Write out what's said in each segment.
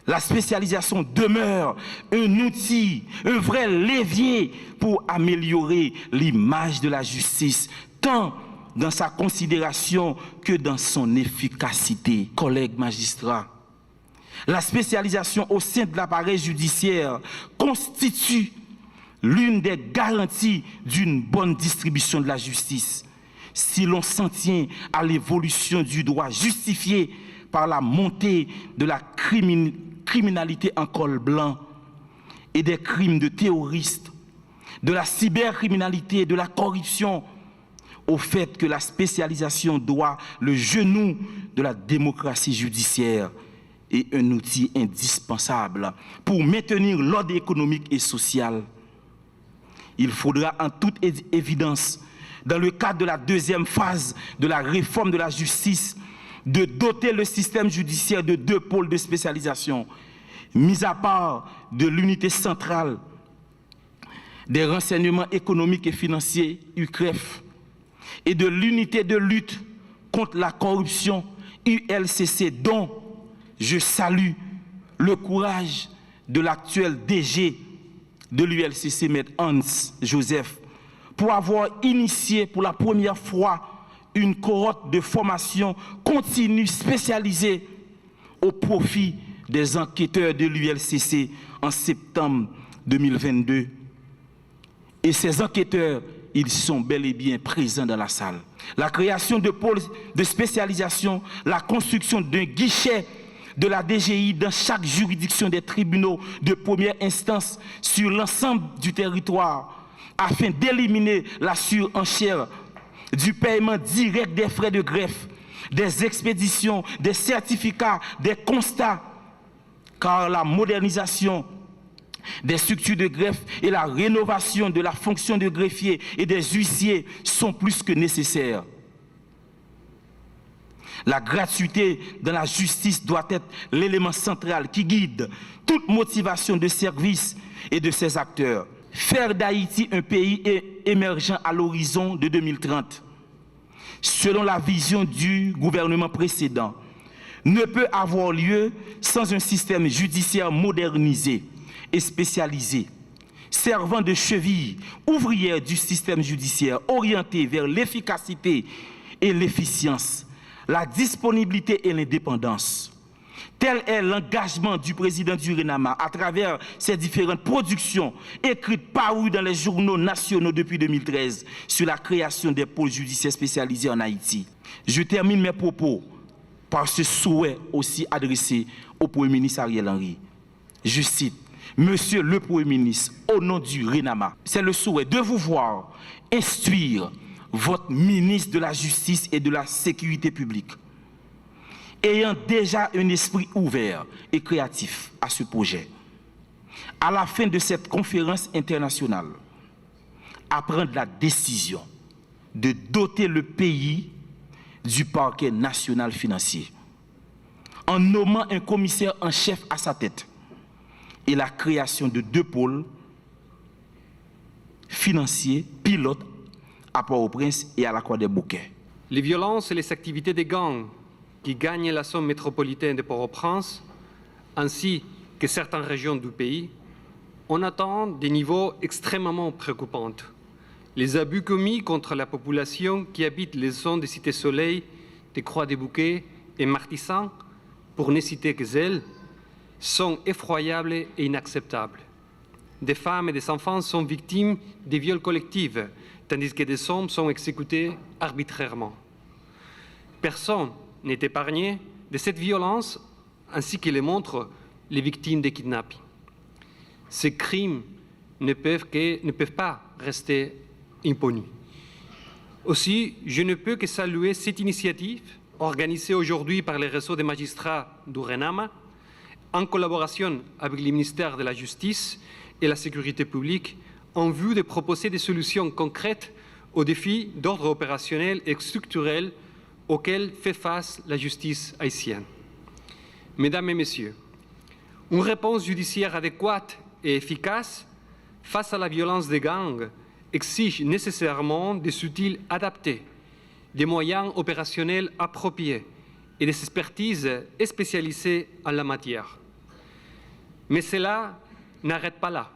La spécialisation demeure un outil, un vrai levier pour améliorer l'image de la justice, tant dans sa considération que dans son efficacité. Collègues magistrats, la spécialisation au sein de l'appareil judiciaire constitue l'une des garanties d'une bonne distribution de la justice. Si l'on s'en tient à l'évolution du droit justifié par la montée de la criminalité en col blanc et des crimes de terroristes, de la cybercriminalité, de la corruption, au fait que la spécialisation doit le genou de la démocratie judiciaire est un outil indispensable pour maintenir l'ordre économique et social. Il faudra en toute évidence, dans le cadre de la deuxième phase de la réforme de la justice, de doter le système judiciaire de 2 pôles de spécialisation, mis à part de l'unité centrale des renseignements économiques et financiers, UCREF, et de l'unité de lutte contre la corruption, ULCC, dont je salue le courage de l'actuel DG de l'ULCC, M. Hans Joseph, pour avoir initié pour la première fois une cohorte de formation continue spécialisée au profit des enquêteurs de l'ULCC en septembre 2022. Et ces enquêteurs, ils sont bel et bien présents dans la salle. La création de pôles de spécialisation, la construction d'un guichet de la DGI dans chaque juridiction des tribunaux de première instance sur l'ensemble du territoire, afin d'éliminer la surenchère du paiement direct des frais de greffe, des expéditions, des certificats, des constats, car la modernisation des structures de greffe et la rénovation de la fonction de greffier et des huissiers sont plus que nécessaires. La gratuité dans la justice doit être l'élément central qui guide toute motivation de service et de ses acteurs. Faire d'Haïti un pays émergent à l'horizon de 2030, selon la vision du gouvernement précédent, ne peut avoir lieu sans un système judiciaire modernisé et spécialisé, servant de cheville ouvrière du système judiciaire, orienté vers l'efficacité et l'efficience, la disponibilité et l'indépendance. Tel est l'engagement du président du RENAMA à travers ses différentes productions écrites parues dans les journaux nationaux depuis 2013 sur la création des pôles judiciaires spécialisés en Haïti. Je termine mes propos par ce souhait aussi adressé au Premier ministre Ariel Henry. Je cite: Monsieur le Premier ministre, au nom du RENAMA, c'est le souhait de vous voir instruire votre ministre de la Justice et de la Sécurité publique, ayant déjà un esprit ouvert et créatif à ce projet. À la fin de cette conférence internationale, à prendre la décision de doter le pays du parquet national financier, en nommant un commissaire en chef à sa tête, et la création de 2 pôles financiers pilotes à Port-au-Prince et à la Croix-des-Bouquets. Les violences et les activités des gangs qui gagnent la zone métropolitaine de Port-au-Prince, ainsi que certaines régions du pays, on atteint des niveaux extrêmement préoccupants. Les abus commis contre la population qui habite les zones des Cités-Soleil, des Croix-des-Bouquets et Martissan, pour ne citer que elles, sont effroyables et inacceptables. Des femmes et des enfants sont victimes de viols collectifs, tandis que des hommes sont exécutés arbitrairement. Personne n'est épargné de cette violence, ainsi que le montrent les victimes des kidnappings. Ces crimes ne peuvent pas rester impunis. Aussi, je ne peux que saluer cette initiative organisée aujourd'hui par les réseaux des magistrats du RENAMA, en collaboration avec le ministère de la Justice et de la Sécurité publique, en vue de proposer des solutions concrètes aux défis d'ordre opérationnel et structurel auxquels fait face la justice haïtienne. Mesdames et Messieurs, une réponse judiciaire adéquate et efficace face à la violence des gangs exige nécessairement des outils adaptés, des moyens opérationnels appropriés et des expertises spécialisées en la matière. Mais cela n'arrête pas là,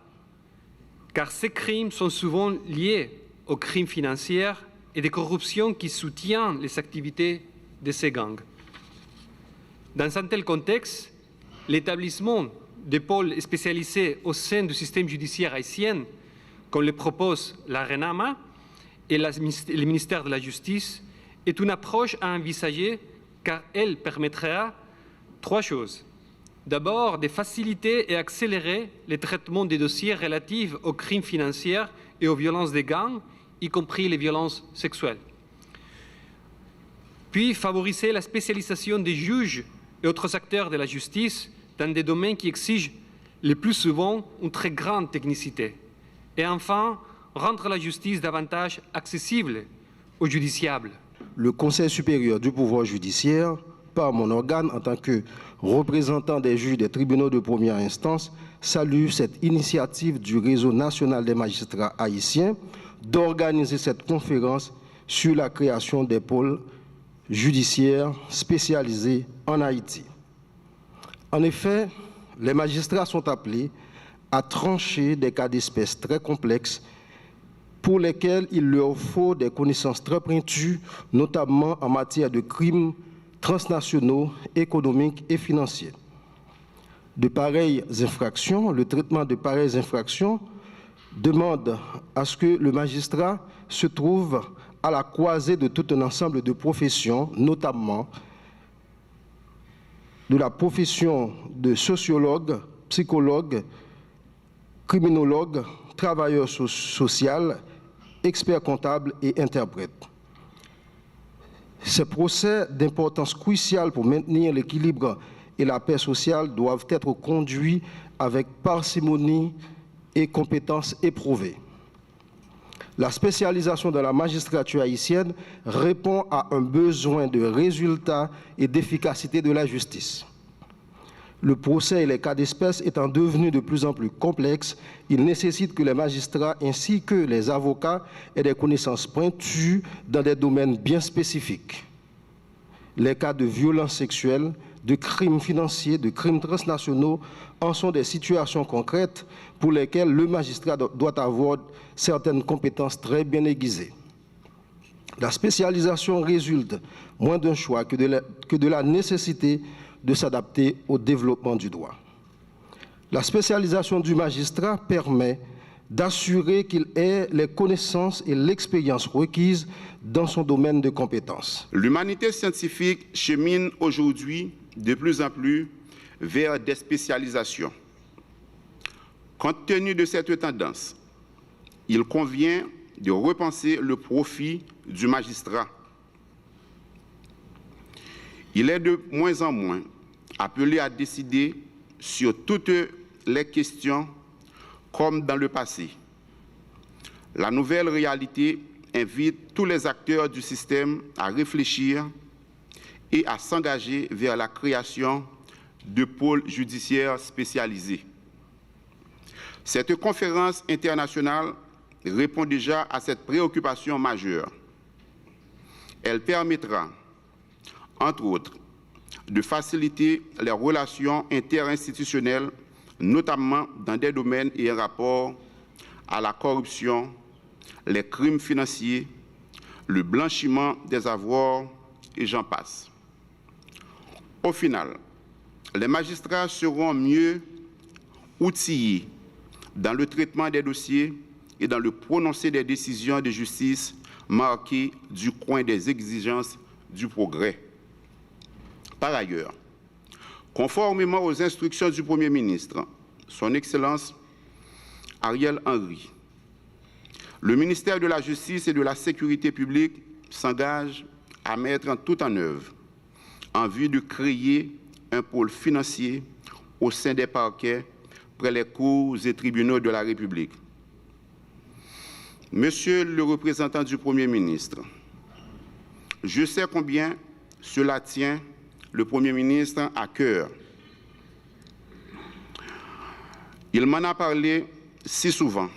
car ces crimes sont souvent liés aux crimes financiers et des corruptions qui soutiennent les activités de ces gangs. Dans un tel contexte, l'établissement de pôles spécialisés au sein du système judiciaire haïtien, comme le propose la RENAMA et le ministère de la Justice, est une approche à envisager car elle permettra trois choses. D'abord, de faciliter et accélérer le traitement des dossiers relatifs aux crimes financiers et aux violences des gangs, y compris les violences sexuelles. Puis, favoriser la spécialisation des juges et autres acteurs de la justice dans des domaines qui exigent le plus souvent une très grande technicité. Et enfin, rendre la justice davantage accessible aux justiciables. Le Conseil supérieur du pouvoir judiciaire, par mon organe en tant que représentant des juges des tribunaux de première instance, salue cette initiative du Réseau national des magistrats haïtiens d'organiser cette conférence sur la création des pôles judiciaires spécialisés en Haïti. En effet, les magistrats sont appelés à trancher des cas d'espèce très complexes pour lesquels il leur faut des connaissances très pointues, notamment en matière de crimes transnationaux, économiques et financiers. De pareilles infractions, le traitement de pareilles infractions demande à ce que le magistrat se trouve à la croisée de tout un ensemble de professions, notamment de la profession de sociologue, psychologue, criminologue, travailleur social, expert comptable et interprète. Ces procès d'importance cruciale pour maintenir l'équilibre et la paix sociale doivent être conduits avec parcimonie et compétences éprouvées. La spécialisation de la magistrature haïtienne répond à un besoin de résultats et d'efficacité de la justice. Le procès et les cas d'espèce étant devenus de plus en plus complexes, il nécessite que les magistrats ainsi que les avocats aient des connaissances pointues dans des domaines bien spécifiques. Les cas de violences sexuelles, de crimes financiers, de crimes transnationaux en sont des situations concrètes pour lesquelles le magistrat doit avoir certaines compétences très bien aiguisées. La spécialisation résulte moins d'un choix que de la nécessité de s'adapter au développement du droit. La spécialisation du magistrat permet d'assurer qu'il ait les connaissances et l'expérience requises dans son domaine de compétences. L'humanité scientifique chemine aujourd'hui de plus en plus vers des spécialisations. Compte tenu de cette tendance, il convient de repenser le profil du magistrat. Il est de moins en moins appelé à décider sur toutes les questions comme dans le passé. La nouvelle réalité invite tous les acteurs du système à réfléchir et à s'engager vers la création de pôles judiciaires spécialisés. Cette conférence internationale répond déjà à cette préoccupation majeure. Elle permettra, entre autres, de faciliter les relations interinstitutionnelles, notamment dans des domaines ayant rapport à la corruption, les crimes financiers, le blanchiment des avoirs et j'en passe. Au final, les magistrats seront mieux outillés dans le traitement des dossiers et dans le prononcé des décisions de justice marquées du coin des exigences du progrès. Par ailleurs, conformément aux instructions du Premier ministre, Son Excellence Ariel Henry, le ministère de la Justice et de la Sécurité publique s'engage à mettre tout en œuvre en vue de créer un pôle financier au sein des parquets près les cours et tribunaux de la République. Monsieur le représentant du Premier ministre, je sais combien cela tient le Premier ministre à cœur. Il m'en a parlé si souvent.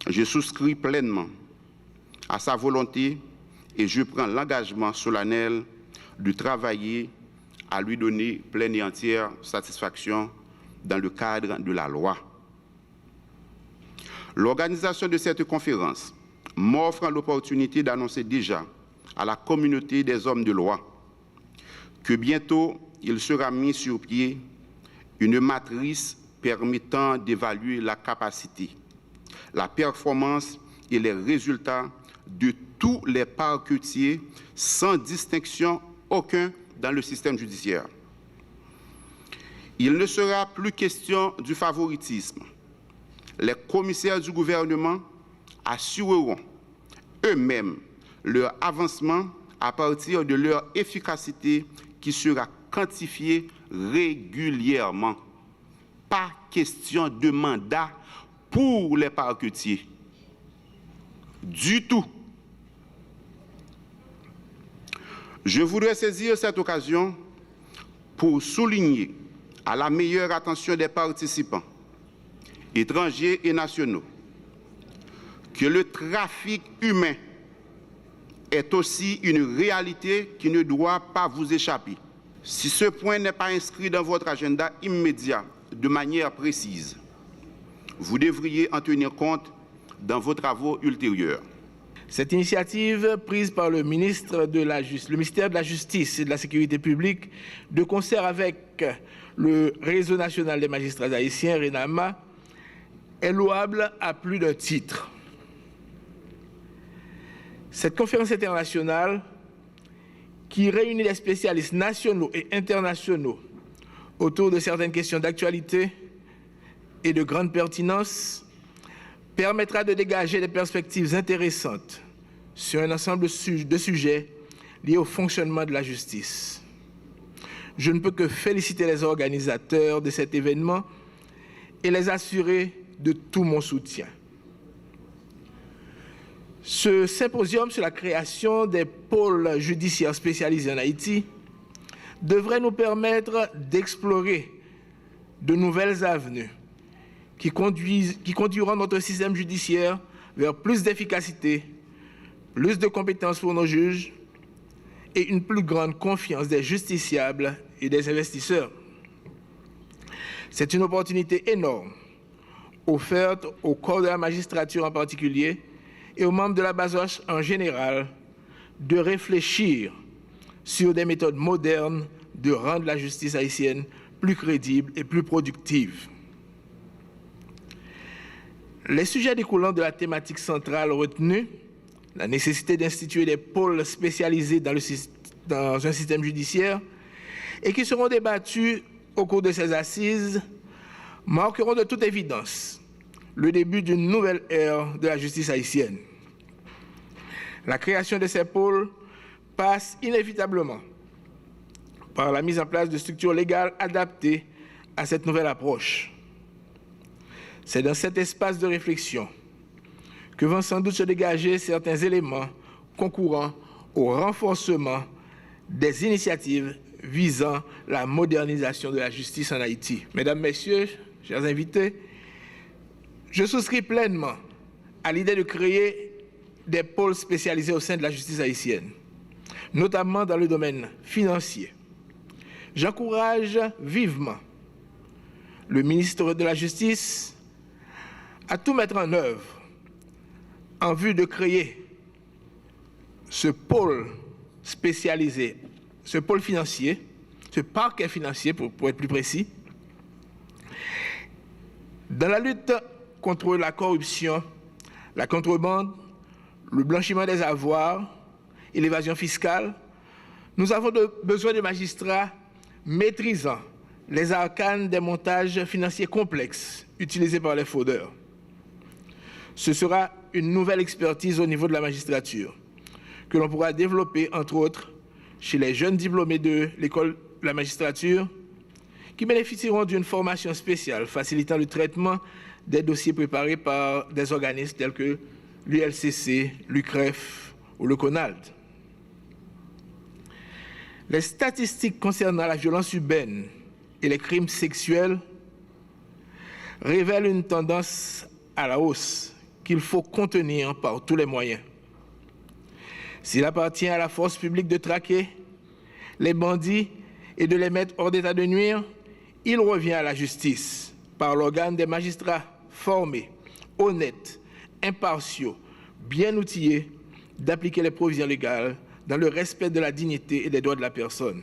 Je souscris pleinement à sa volonté et je prends l'engagement solennel de travailler à lui donner pleine et entière satisfaction dans le cadre de la loi. L'organisation de cette conférence m'offre l'opportunité d'annoncer déjà à la communauté des hommes de loi que bientôt il sera mis sur pied une matrice permettant d'évaluer la capacité, la performance et les résultats de tous les parquetiers sans distinction aucun dans le système judiciaire. Il ne sera plus question du favoritisme. Les commissaires du gouvernement assureront eux-mêmes leur avancement à partir de leur efficacité qui sera quantifiée régulièrement. Pas question de mandat pour les parquetiers. Du tout. Je voudrais saisir cette occasion pour souligner à la meilleure attention des participants, étrangers et nationaux, que le trafic humain est aussi une réalité qui ne doit pas vous échapper. Si ce point n'est pas inscrit dans votre agenda immédiat de manière précise, vous devriez en tenir compte dans vos travaux ultérieurs. Cette initiative prise par le ministère de la Justice et de la Sécurité publique, de concert avec le Réseau national des magistrats haïtiens, RENAMA, est louable à plus d'un titre. Cette conférence internationale, qui réunit des spécialistes nationaux et internationaux autour de certaines questions d'actualité et de grande pertinence, permettra de dégager des perspectives intéressantes sur un ensemble de sujets liés au fonctionnement de la justice. Je ne peux que féliciter les organisateurs de cet événement et les assurer de tout mon soutien. Ce symposium sur la création des pôles judiciaires spécialisés en Haïti devrait nous permettre d'explorer de nouvelles avenues qui conduiront notre système judiciaire vers plus d'efficacité, plus de compétences pour nos juges et une plus grande confiance des justiciables et des investisseurs. C'est une opportunité énorme offerte au corps de la magistrature en particulier et aux membres de la BASOCH en général de réfléchir sur des méthodes modernes de rendre la justice haïtienne plus crédible et plus productive. Les sujets découlant de la thématique centrale retenue, la nécessité d'instituer des pôles spécialisés dans un système judiciaire et qui seront débattus au cours de ces assises, marqueront de toute évidence le début d'une nouvelle ère de la justice haïtienne. La création de ces pôles passe inévitablement par la mise en place de structures légales adaptées à cette nouvelle approche. C'est dans cet espace de réflexion que vont sans doute se dégager certains éléments concourant au renforcement des initiatives visant la modernisation de la justice en Haïti. Mesdames, Messieurs, chers invités, je souscris pleinement à l'idée de créer des pôles spécialisés au sein de la justice haïtienne, notamment dans le domaine financier. J'encourage vivement le ministre de la Justice à tout mettre en œuvre en vue de créer ce pôle spécialisé, ce pôle financier, ce parquet financier pour être plus précis, dans la lutte contre la corruption, la contrebande, le blanchiment des avoirs et l'évasion fiscale. Nous avons besoin de magistrats maîtrisant les arcanes des montages financiers complexes utilisés par les fraudeurs. Ce sera une nouvelle expertise au niveau de la magistrature que l'on pourra développer, entre autres, chez les jeunes diplômés de l'école de la magistrature qui bénéficieront d'une formation spéciale facilitant le traitement des dossiers préparés par des organismes tels que l'ULCC, l'UCREF ou le CONALD. Les statistiques concernant la violence urbaine et les crimes sexuels révèlent une tendance à la hausse qu'il faut contenir par tous les moyens. S'il appartient à la force publique de traquer les bandits et de les mettre hors d'état de nuire, il revient à la justice, par l'organe des magistrats formés, honnêtes, impartiaux, bien outillés, d'appliquer les provisions légales dans le respect de la dignité et des droits de la personne.